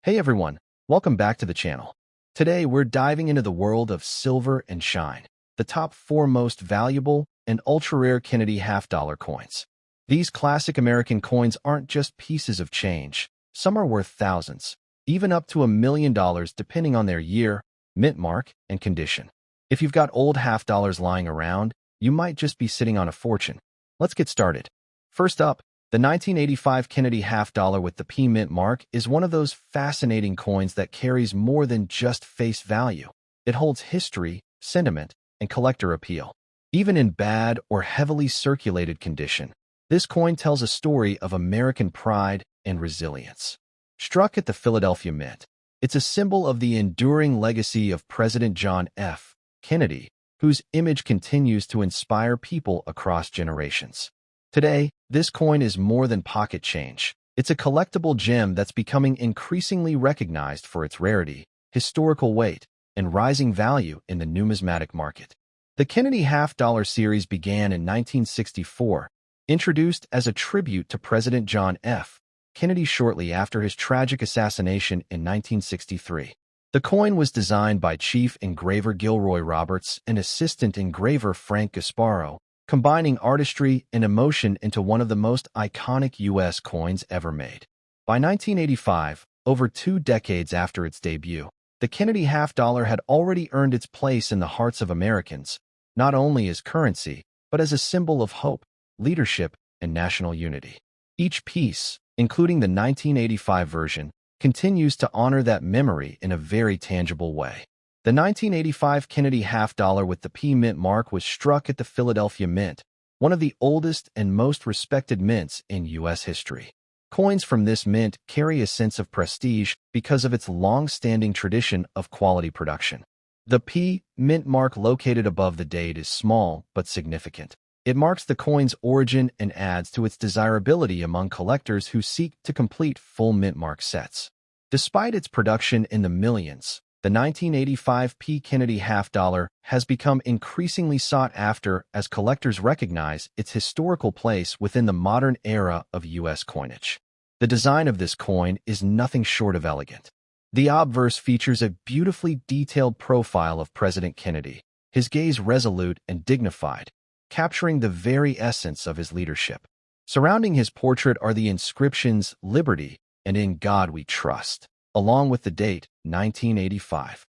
Hey everyone, welcome back to the channel. Today we're diving into the world of silver and shine, the top four most valuable and ultra-rare Kennedy half-dollar coins. These classic American coins aren't just pieces of change. Some are worth thousands, even up to $1 million depending on their year, mint mark, and condition. If you've got old half-dollars lying around, you might just be sitting on a fortune. Let's get started. First up, the 1985 Kennedy half-dollar with the P mint mark is one of those fascinating coins that carries more than just face value. It holds history, sentiment, and collector appeal. Even in bad or heavily circulated condition, this coin tells a story of American pride and resilience. Struck at the Philadelphia Mint, it's a symbol of the enduring legacy of President John F. Kennedy, whose image continues to inspire people across generations. Today, this coin is more than pocket change. It's a collectible gem that's becoming increasingly recognized for its rarity, historical weight, and rising value in the numismatic market. The Kennedy half-dollar series began in 1964, introduced as a tribute to President John F. Kennedy shortly after his tragic assassination in 1963. The coin was designed by Chief Engraver Gilroy Roberts and Assistant Engraver Frank Gasparo, combining artistry and emotion into one of the most iconic U.S. coins ever made. By 1985, over 2 decades after its debut, the Kennedy half-dollar had already earned its place in the hearts of Americans, not only as currency, but as a symbol of hope, leadership, and national unity. Each piece, including the 1985 version, continues to honor that memory in a very tangible way. The 1985 Kennedy half-dollar with the P mint mark was struck at the Philadelphia Mint, one of the oldest and most respected mints in U.S. history. Coins from this mint carry a sense of prestige because of its long-standing tradition of quality production. The P mint mark located above the date is small but significant. It marks the coin's origin and adds to its desirability among collectors who seek to complete full mint mark sets. Despite its production in the millions, the 1985 P Kennedy half-dollar has become increasingly sought after as collectors recognize its historical place within the modern era of U.S. coinage. The design of this coin is nothing short of elegant. The obverse features a beautifully detailed profile of President Kennedy, his gaze resolute and dignified, capturing the very essence of his leadership. Surrounding his portrait are the inscriptions "Liberty" and "In God We Trust," along with the date, 1985.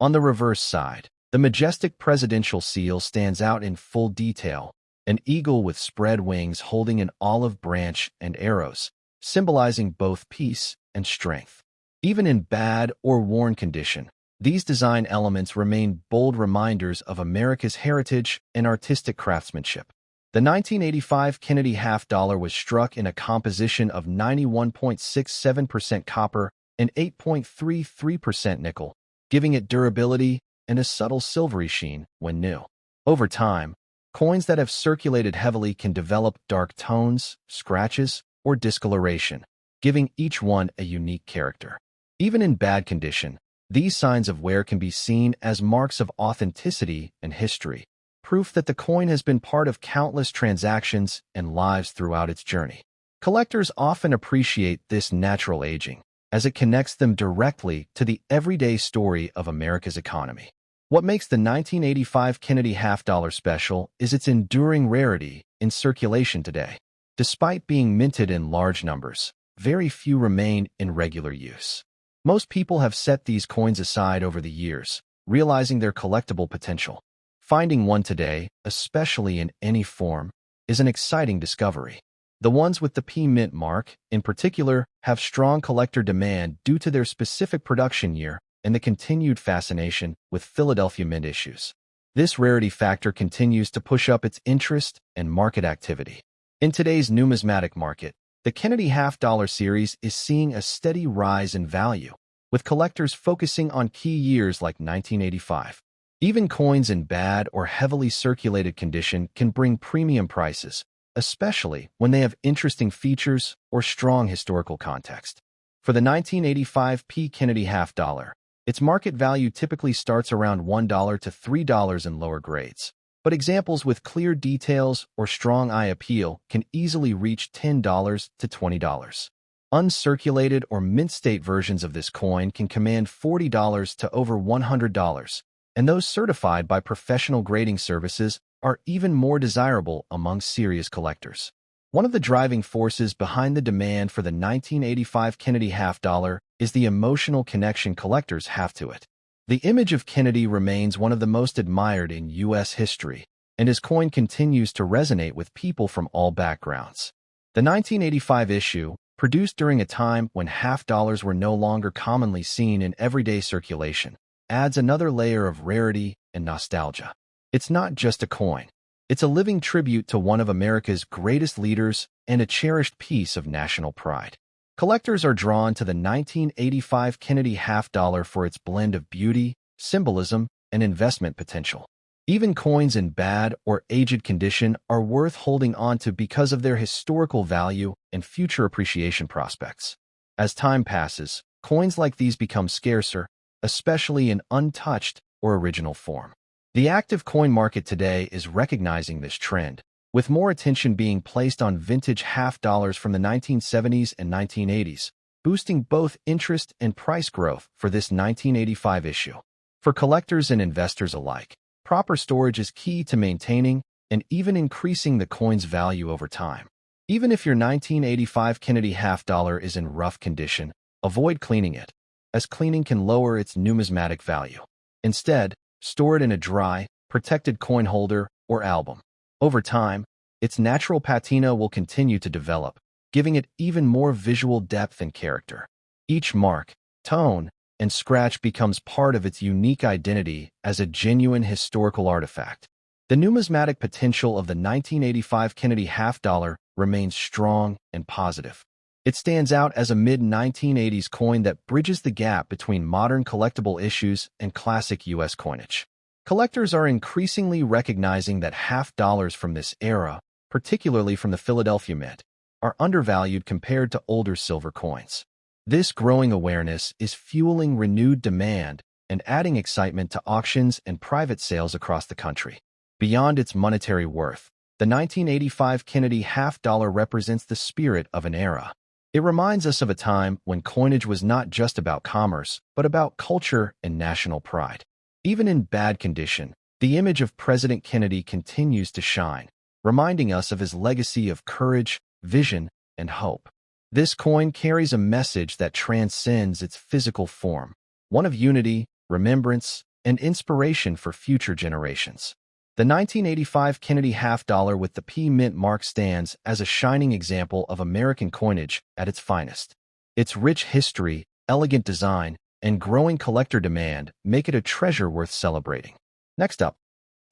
On the reverse side, the majestic presidential seal stands out in full detail, an eagle with spread wings holding an olive branch and arrows, symbolizing both peace and strength. Even in bad or worn condition, these design elements remain bold reminders of America's heritage and artistic craftsmanship. The 1985 Kennedy half-dollar was struck in a composition of 91.67% copper and 8.33% nickel, giving it durability and a subtle silvery sheen when new. Over time, coins that have circulated heavily can develop dark tones, scratches, or discoloration, giving each one a unique character. Even in bad condition, these signs of wear can be seen as marks of authenticity and history, proof that the coin has been part of countless transactions and lives throughout its journey. Collectors often appreciate this natural aging, as it connects them directly to the everyday story of America's economy. What makes the 1985 Kennedy half-dollar special is its enduring rarity in circulation today. Despite being minted in large numbers, very few remain in regular use. Most people have set these coins aside over the years, realizing their collectible potential. Finding one today, especially in any form, is an exciting discovery. The ones with the P mint mark, in particular, have strong collector demand due to their specific production year and the continued fascination with Philadelphia Mint issues. This rarity factor continues to push up its interest and market activity. In today's numismatic market, the Kennedy half-dollar series is seeing a steady rise in value, with collectors focusing on key years like 1985. Even coins in bad or heavily circulated condition can bring premium prices, especially when they have interesting features or strong historical context. For the 1985 P Kennedy half-dollar, its market value typically starts around $1 to $3 in lower grades, but examples with clear details or strong eye appeal can easily reach $10 to $20. Uncirculated or mint-state versions of this coin can command $40 to over $100, and those certified by professional grading services are even more desirable among serious collectors. One of the driving forces behind the demand for the 1985 Kennedy half dollar is the emotional connection collectors have to it. The image of Kennedy remains one of the most admired in U.S. history, and his coin continues to resonate with people from all backgrounds. The 1985 issue, produced during a time when half dollars were no longer commonly seen in everyday circulation, adds another layer of rarity and nostalgia. It's not just a coin. It's a living tribute to one of America's greatest leaders and a cherished piece of national pride. Collectors are drawn to the 1985 Kennedy half dollar for its blend of beauty, symbolism, and investment potential. Even coins in bad or aged condition are worth holding on to because of their historical value and future appreciation prospects. As time passes, coins like these become scarcer, especially in untouched or original form. The active coin market today is recognizing this trend, with more attention being placed on vintage half dollars from the 1970s and 1980s, boosting both interest and price growth for this 1985 issue. For collectors and investors alike, proper storage is key to maintaining and even increasing the coin's value over time. Even if your 1985 Kennedy half dollar is in rough condition, avoid cleaning it, as cleaning can lower its numismatic value. Instead, store it in a dry, protected coin holder or album. Over time, its natural patina will continue to develop, giving it even more visual depth and character. Each mark, tone, and scratch becomes part of its unique identity as a genuine historical artifact. The numismatic potential of the 1985 Kennedy half dollar remains strong and positive. It stands out as a mid-1980s coin that bridges the gap between modern collectible issues and classic U.S. coinage. Collectors are increasingly recognizing that half dollars from this era, particularly from the Philadelphia Mint, are undervalued compared to older silver coins. This growing awareness is fueling renewed demand and adding excitement to auctions and private sales across the country. Beyond its monetary worth, the 1985 Kennedy half dollar represents the spirit of an era. It reminds us of a time when coinage was not just about commerce, but about culture and national pride. Even in bad condition, the image of President Kennedy continues to shine, reminding us of his legacy of courage, vision, and hope. This coin carries a message that transcends its physical form, one of unity, remembrance, and inspiration for future generations. The 1985 Kennedy half dollar with the P Mint mark stands as a shining example of American coinage at its finest. Its rich history, elegant design, and growing collector demand make it a treasure worth celebrating. Next up,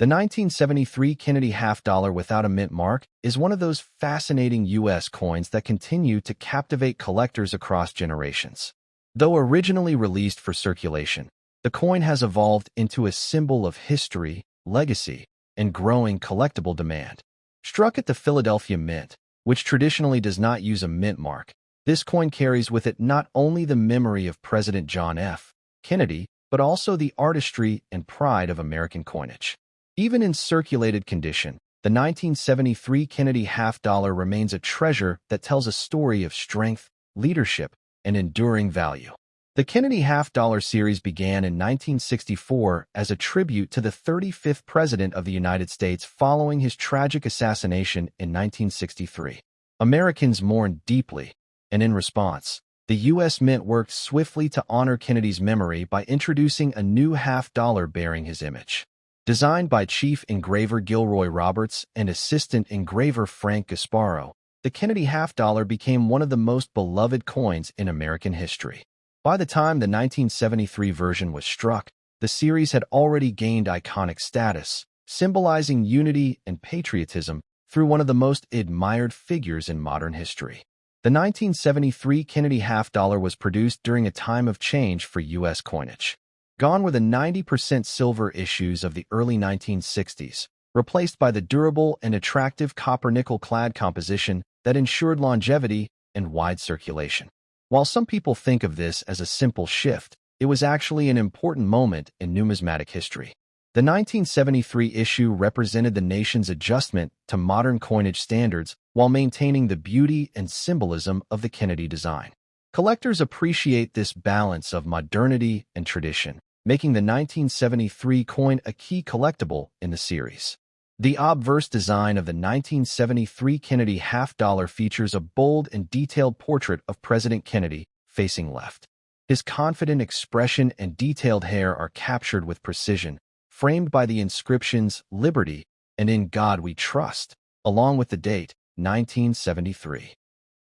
the 1973 Kennedy half dollar without a mint mark is one of those fascinating U.S. coins that continue to captivate collectors across generations. Though originally released for circulation, the coin has evolved into a symbol of history, legacy, and growing collectible demand. Struck at the Philadelphia Mint, which traditionally does not use a mint mark, this coin carries with it not only the memory of President John F. Kennedy, but also the artistry and pride of American coinage. Even in circulated condition, the 1973 Kennedy half dollar remains a treasure that tells a story of strength, leadership, and enduring value. The Kennedy half dollar series began in 1964 as a tribute to the 35th President of the United States following his tragic assassination in 1963. Americans mourned deeply, and in response, the U.S. Mint worked swiftly to honor Kennedy's memory by introducing a new half dollar bearing his image. Designed by Chief Engraver Gilroy Roberts and Assistant Engraver Frank Gasparo, the Kennedy half dollar became one of the most beloved coins in American history. By the time the 1973 version was struck, the series had already gained iconic status, symbolizing unity and patriotism through one of the most admired figures in modern history. The 1973 Kennedy half dollar was produced during a time of change for U.S. coinage. Gone were the 90% silver issues of the early 1960s, replaced by the durable and attractive copper-nickel-clad composition that ensured longevity and wide circulation. While some people think of this as a simple shift, it was actually an important moment in numismatic history. The 1973 issue represented the nation's adjustment to modern coinage standards while maintaining the beauty and symbolism of the Kennedy design. Collectors appreciate this balance of modernity and tradition, making the 1973 coin a key collectible in the series. The obverse design of the 1973 Kennedy half-dollar features a bold and detailed portrait of President Kennedy facing left. His confident expression and detailed hair are captured with precision, framed by the inscriptions "Liberty" and "In God We Trust," along with the date, 1973.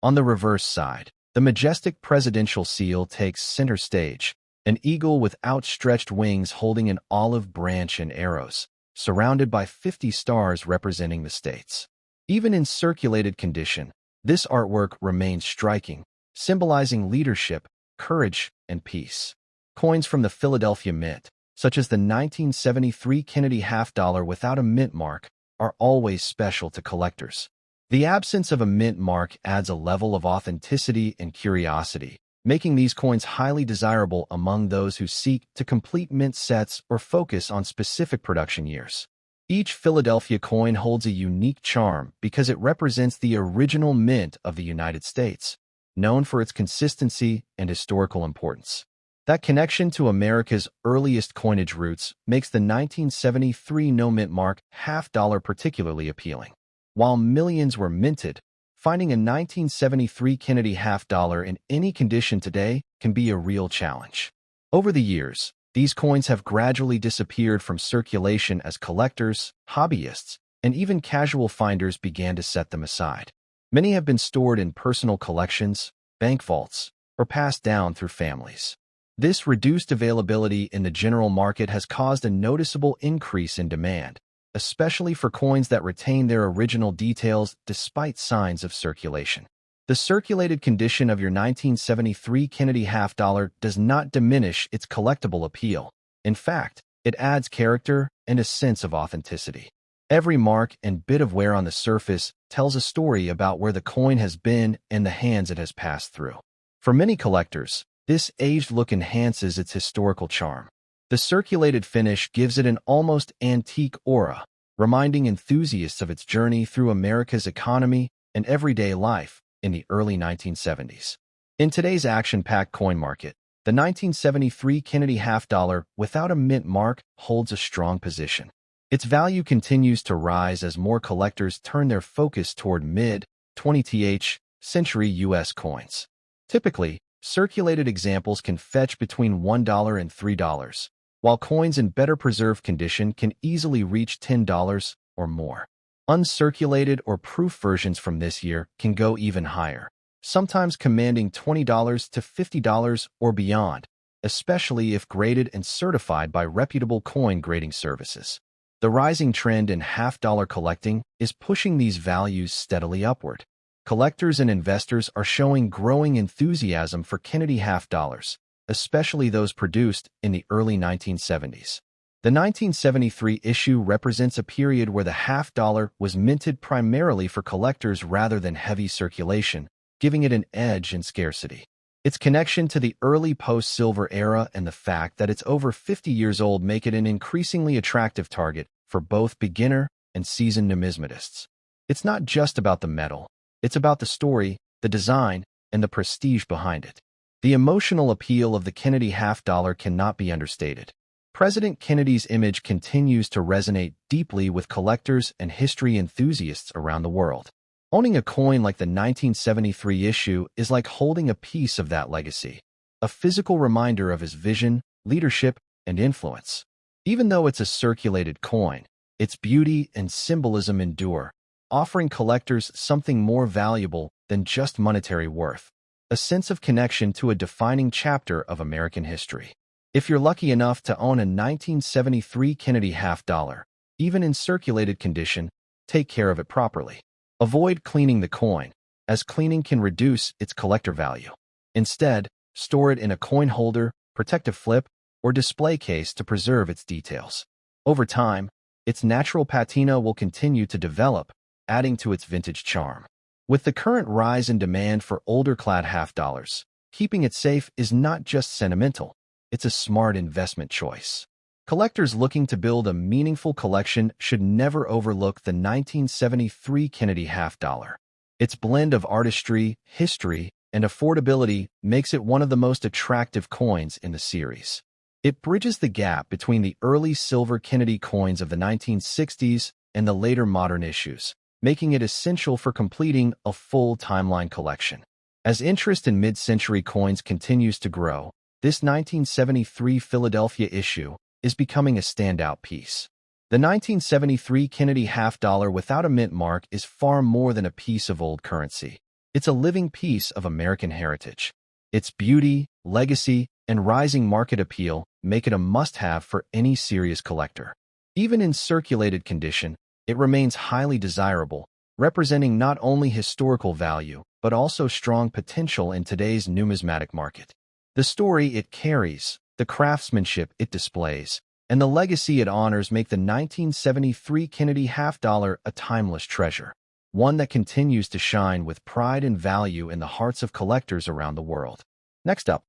On the reverse side, the majestic presidential seal takes center stage, an eagle with outstretched wings holding an olive branch and arrows, surrounded by 50 stars representing the states. Even in circulated condition, this artwork remains striking, symbolizing leadership, courage, and peace. Coins from the Philadelphia Mint, such as the 1973 Kennedy half-dollar without a mint mark, are always special to collectors. The absence of a mint mark adds a level of authenticity and curiosity, making these coins highly desirable among those who seek to complete mint sets or focus on specific production years. Each Philadelphia coin holds a unique charm because it represents the original mint of the United States, known for its consistency and historical importance. That connection to America's earliest coinage roots makes the 1973 no-mint mark half-dollar particularly appealing. While millions were minted, finding a 1973 Kennedy half-dollar in any condition today can be a real challenge. Over the years, these coins have gradually disappeared from circulation as collectors, hobbyists, and even casual finders began to set them aside. Many have been stored in personal collections, bank vaults, or passed down through families. This reduced availability in the general market has caused a noticeable increase in demand, especially for coins that retain their original details despite signs of circulation. The circulated condition of your 1973 Kennedy half-dollar does not diminish its collectible appeal. In fact, it adds character and a sense of authenticity. Every mark and bit of wear on the surface tells a story about where the coin has been and the hands it has passed through. For many collectors, this aged look enhances its historical charm. The circulated finish gives it an almost antique aura, reminding enthusiasts of its journey through America's economy and everyday life in the early 1970s. In today's action-packed coin market, the 1973 Kennedy half-dollar without a mint mark holds a strong position. Its value continues to rise as more collectors turn their focus toward mid-20th century U.S. coins. Typically, circulated examples can fetch between $1 and $3, while coins in better preserved condition can easily reach $10 or more. Uncirculated or proof versions from this year can go even higher, sometimes commanding $20 to $50 or beyond, especially if graded and certified by reputable coin grading services. The rising trend in half-dollar collecting is pushing these values steadily upward. Collectors and investors are showing growing enthusiasm for Kennedy half-dollars, especially those produced in the early 1970s. The 1973 issue represents a period where the half-dollar was minted primarily for collectors rather than heavy circulation, giving it an edge in scarcity. Its connection to the early post-silver era and the fact that it's over 50 years old make it an increasingly attractive target for both beginner and seasoned numismatists. It's not just about the metal, it's about the story, the design, and the prestige behind it. The emotional appeal of the Kennedy half-dollar cannot be understated. President Kennedy's image continues to resonate deeply with collectors and history enthusiasts around the world. Owning a coin like the 1973 issue is like holding a piece of that legacy, a physical reminder of his vision, leadership, and influence. Even though it's a circulated coin, its beauty and symbolism endure, offering collectors something more valuable than just monetary worth, a sense of connection to a defining chapter of American history. If you're lucky enough to own a 1973 Kennedy half-dollar, even in circulated condition, take care of it properly. Avoid cleaning the coin, as cleaning can reduce its collector value. Instead, store it in a coin holder, protective flip, or display case to preserve its details. Over time, its natural patina will continue to develop, adding to its vintage charm. With the current rise in demand for older-clad half-dollars, keeping it safe is not just sentimental, it's a smart investment choice. Collectors looking to build a meaningful collection should never overlook the 1973 Kennedy half-dollar. Its blend of artistry, history, and affordability makes it one of the most attractive coins in the series. It bridges the gap between the early silver Kennedy coins of the 1960s and the later modern issues, making it essential for completing a full timeline collection. As interest in mid-century coins continues to grow, this 1973 Philadelphia issue is becoming a standout piece. The 1973 Kennedy half-dollar without a mint mark is far more than a piece of old currency. It's a living piece of American heritage. Its beauty, legacy, and rising market appeal make it a must-have for any serious collector. Even in circulated condition, it remains highly desirable, representing not only historical value, but also strong potential in today's numismatic market. The story it carries, the craftsmanship it displays, and the legacy it honors make the 1973 Kennedy half-dollar a timeless treasure, one that continues to shine with pride and value in the hearts of collectors around the world. Next up,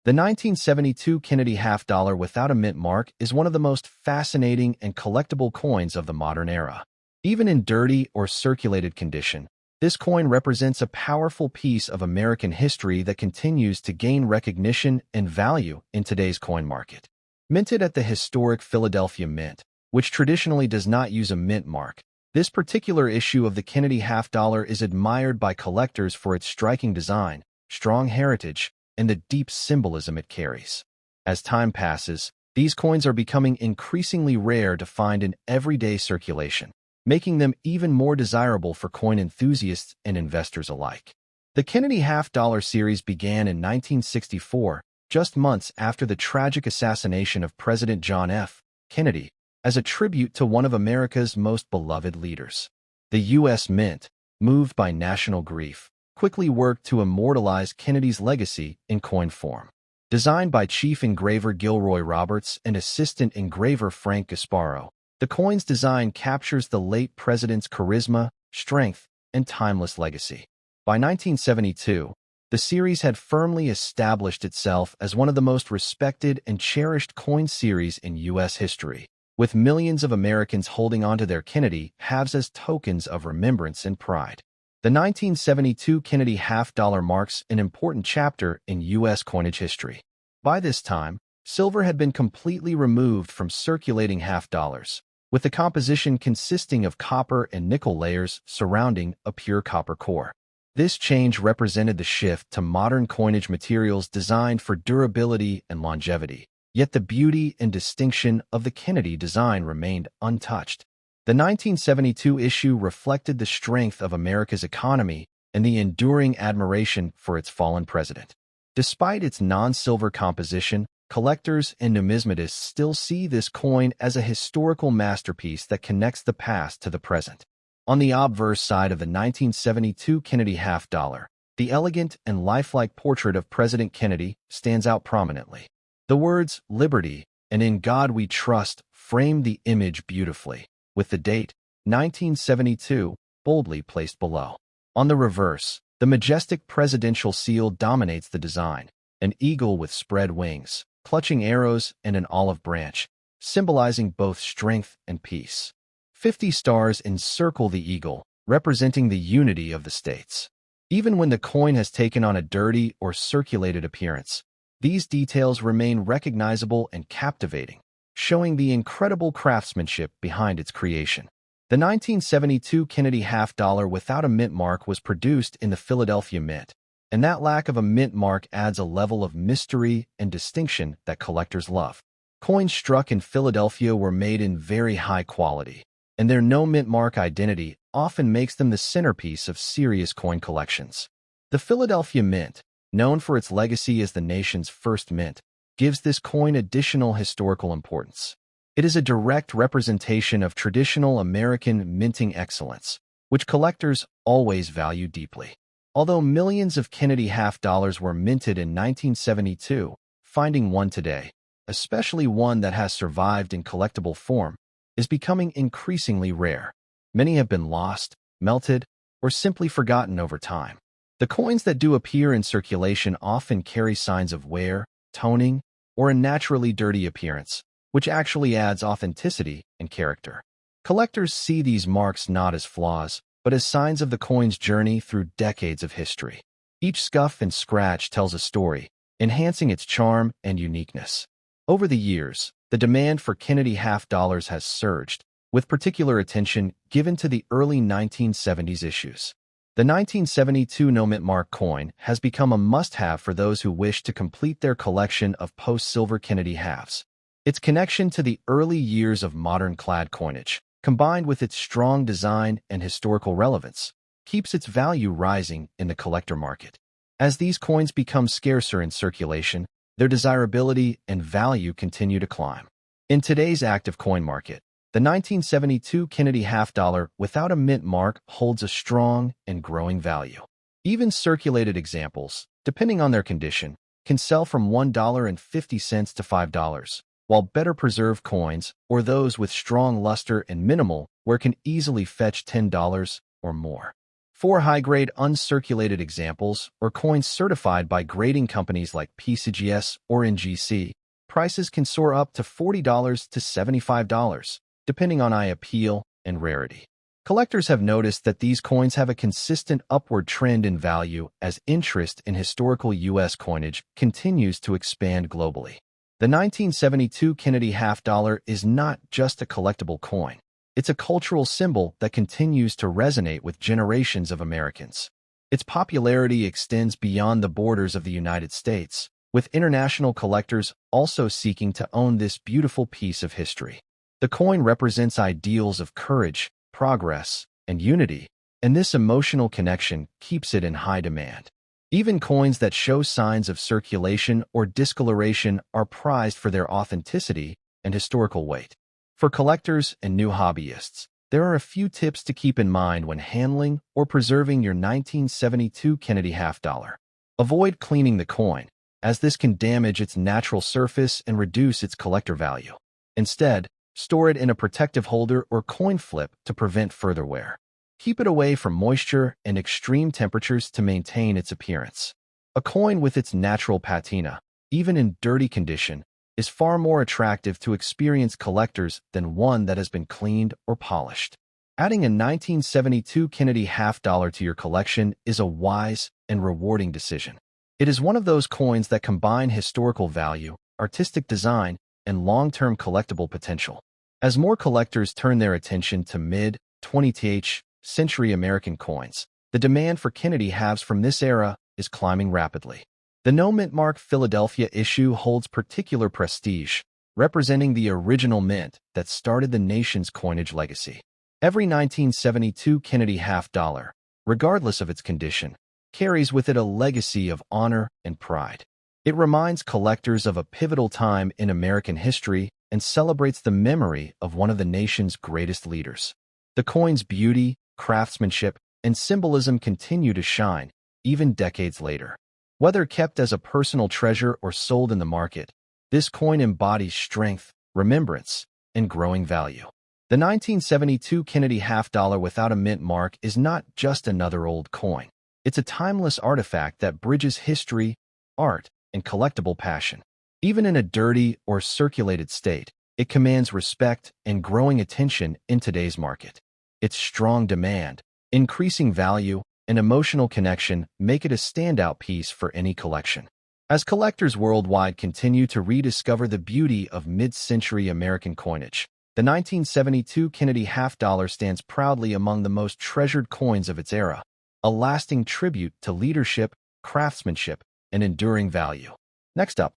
the 1972 Kennedy half-dollar without a mint mark is one of the most fascinating and collectible coins of the modern era. Even in dirty or circulated condition, this coin represents a powerful piece of American history that continues to gain recognition and value in today's coin market. Minted at the historic Philadelphia Mint, which traditionally does not use a mint mark, this particular issue of the Kennedy half-dollar is admired by collectors for its striking design, strong heritage, and the deep symbolism it carries. As time passes, these coins are becoming increasingly rare to find in everyday circulation, making them even more desirable for coin enthusiasts and investors alike. The Kennedy half-dollar series began in 1964, just months after the tragic assassination of President John F. Kennedy, as a tribute to one of America's most beloved leaders. The U.S. Mint, moved by national grief, quickly worked to immortalize Kennedy's legacy in coin form. Designed by Chief Engraver Gilroy Roberts and Assistant Engraver Frank Gasparo, the coin's design captures the late president's charisma, strength, and timeless legacy. By 1972, the series had firmly established itself as one of the most respected and cherished coin series in U.S. history, with millions of Americans holding onto their Kennedy halves as tokens of remembrance and pride. The 1972 Kennedy half-dollar marks an important chapter in U.S. coinage history. By this time, silver had been completely removed from circulating half-dollars, with the composition consisting of copper and nickel layers surrounding a pure copper core. This change represented the shift to modern coinage materials designed for durability and longevity, yet the beauty and distinction of the Kennedy design remained untouched. The 1972 issue reflected the strength of America's economy and the enduring admiration for its fallen president. Despite its non-silver composition, collectors and numismatists still see this coin as a historical masterpiece that connects the past to the present. On the obverse side of the 1972 Kennedy half-dollar, the elegant and lifelike portrait of President Kennedy stands out prominently. The words "Liberty" and "In God We Trust" frame the image beautifully, with the date, 1972, boldly placed below. On the reverse, the majestic presidential seal dominates the design, an eagle with spread wings, clutching arrows and an olive branch, symbolizing both strength and peace. 50 stars encircle the eagle, representing the unity of the states. Even when the coin has taken on a dirty or circulated appearance, these details remain recognizable and captivating, showing the incredible craftsmanship behind its creation. The 1972 Kennedy half-dollar without a mint mark was produced in the Philadelphia Mint, and that lack of a mint mark adds a level of mystery and distinction that collectors love. Coins struck in Philadelphia were made in very high quality, and their no mint mark identity often makes them the centerpiece of serious coin collections. The Philadelphia Mint, known for its legacy as the nation's first mint, gives this coin additional historical importance. It is a direct representation of traditional American minting excellence, which collectors always value deeply. Although millions of Kennedy half-dollars were minted in 1972, finding one today, especially one that has survived in collectible form, is becoming increasingly rare. Many have been lost, melted, or simply forgotten over time. The coins that do appear in circulation often carry signs of wear, toning, or a naturally dirty appearance, which actually adds authenticity and character. Collectors see these marks not as flaws, but as signs of the coin's journey through decades of history. Each scuff and scratch tells a story, enhancing its charm and uniqueness. Over the years, the demand for Kennedy half dollars has surged, with particular attention given to the early 1970s issues. The 1972 no-mint mark coin has become a must-have for those who wish to complete their collection of post-silver Kennedy halves. Its connection to the early years of modern clad coinage, combined with its strong design and historical relevance, keeps its value rising in the collector market. As these coins become scarcer in circulation, their desirability and value continue to climb. In today's active coin market, the 1972 Kennedy half dollar without a mint mark holds a strong and growing value. Even circulated examples, depending on their condition, can sell from $1.50 to $5, while better preserved coins, or those with strong luster and minimal wear, can easily fetch $10 or more. For high-grade uncirculated examples or coins certified by grading companies like PCGS or NGC, prices can soar up to $40 to $75, depending on eye appeal and rarity. Collectors have noticed that these coins have a consistent upward trend in value as interest in historical U.S. coinage continues to expand globally. The 1972 Kennedy half dollar is not just a collectible coin. It's a cultural symbol that continues to resonate with generations of Americans. Its popularity extends beyond the borders of the United States, with international collectors also seeking to own this beautiful piece of history. The coin represents ideals of courage, progress, and unity, and this emotional connection keeps it in high demand. Even coins that show signs of circulation or discoloration are prized for their authenticity and historical weight. For collectors and new hobbyists, there are a few tips to keep in mind when handling or preserving your 1972 Kennedy half dollar. Avoid cleaning the coin, as this can damage its natural surface and reduce its collector value. Instead, store it in a protective holder or coin flip to prevent further wear. Keep it away from moisture and extreme temperatures to maintain its appearance. A coin with its natural patina, even in dirty condition, is far more attractive to experienced collectors than one that has been cleaned or polished. Adding a 1972 Kennedy half dollar to your collection is a wise and rewarding decision. It is one of those coins that combine historical value, artistic design, and long-term collectible potential. As more collectors turn their attention to mid-20th century American coins, the demand for Kennedy halves from this era is climbing rapidly. The no-mint mark Philadelphia issue holds particular prestige, representing the original mint that started the nation's coinage legacy. Every 1972 Kennedy half dollar, regardless of its condition, carries with it a legacy of honor and pride. It reminds collectors of a pivotal time in American history and celebrates the memory of one of the nation's greatest leaders. The coin's beauty, craftsmanship, and symbolism continue to shine, even decades later. Whether kept as a personal treasure or sold in the market, this coin embodies strength, remembrance, and growing value. The 1972 Kennedy half dollar without a mint mark is not just another old coin. It's a timeless artifact that bridges history, art, and collectible passion. Even in a dirty or circulated state, it commands respect and growing attention in today's market. Its strong demand, increasing value, and emotional connection make it a standout piece for any collection. As collectors worldwide continue to rediscover the beauty of mid-century American coinage, the 1972 Kennedy half dollar stands proudly among the most treasured coins of its era, a lasting tribute to leadership, craftsmanship, and enduring value. Next up,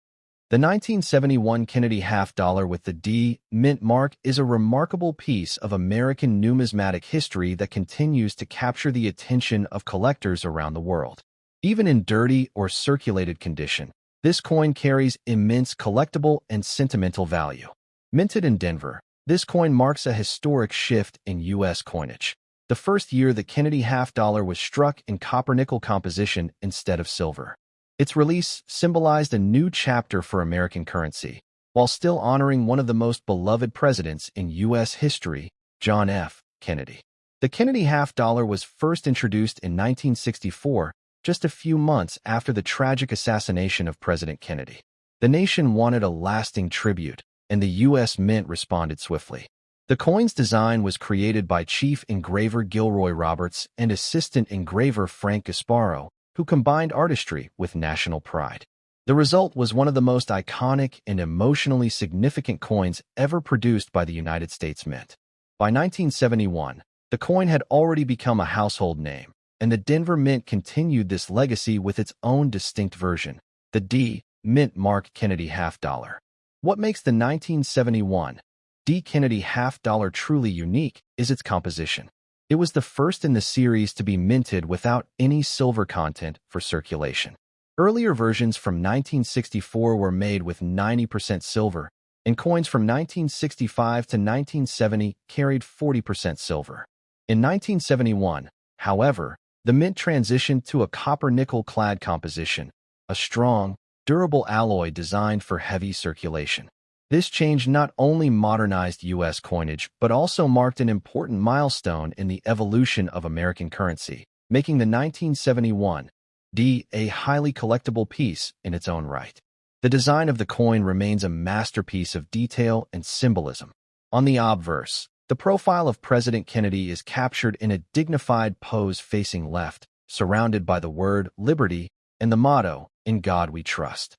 the 1971 Kennedy half dollar with the D mint mark is a remarkable piece of American numismatic history that continues to capture the attention of collectors around the world. Even in dirty or circulated condition, this coin carries immense collectible and sentimental value. Minted in Denver, this coin marks a historic shift in U.S. coinage. The first year the Kennedy half dollar was struck in copper-nickel composition instead of silver. Its release symbolized a new chapter for American currency, while still honoring one of the most beloved presidents in U.S. history, John F. Kennedy. The Kennedy half dollar was first introduced in 1964, just a few months after the tragic assassination of President Kennedy. The nation wanted a lasting tribute, and the U.S. Mint responded swiftly. The coin's design was created by Chief Engraver Gilroy Roberts and Assistant Engraver Frank Gasparo, who combined artistry with national pride. The result was one of the most iconic and emotionally significant coins ever produced by the United States Mint. By 1971, the coin had already become a household name, and the Denver Mint continued this legacy with its own distinct version, the D. Mint Mark Kennedy Half Dollar. What makes the 1971 D. Kennedy Half Dollar truly unique is its composition. It was the first in the series to be minted without any silver content for circulation. Earlier versions from 1964 were made with 90% silver, and coins from 1965 to 1970 carried 40% silver. In 1971, however, the mint transitioned to a copper-nickel-clad composition, a strong, durable alloy designed for heavy circulation. This change not only modernized U.S. coinage, but also marked an important milestone in the evolution of American currency, making the 1971 D a highly collectible piece in its own right. The design of the coin remains a masterpiece of detail and symbolism. On the obverse, the profile of President Kennedy is captured in a dignified pose facing left, surrounded by the word liberty and the motto, "In God We Trust."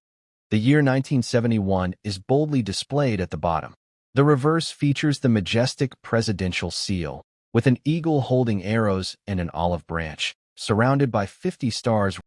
The year 1971 is boldly displayed at the bottom. The reverse features the majestic presidential seal, with an eagle holding arrows and an olive branch, surrounded by 50 stars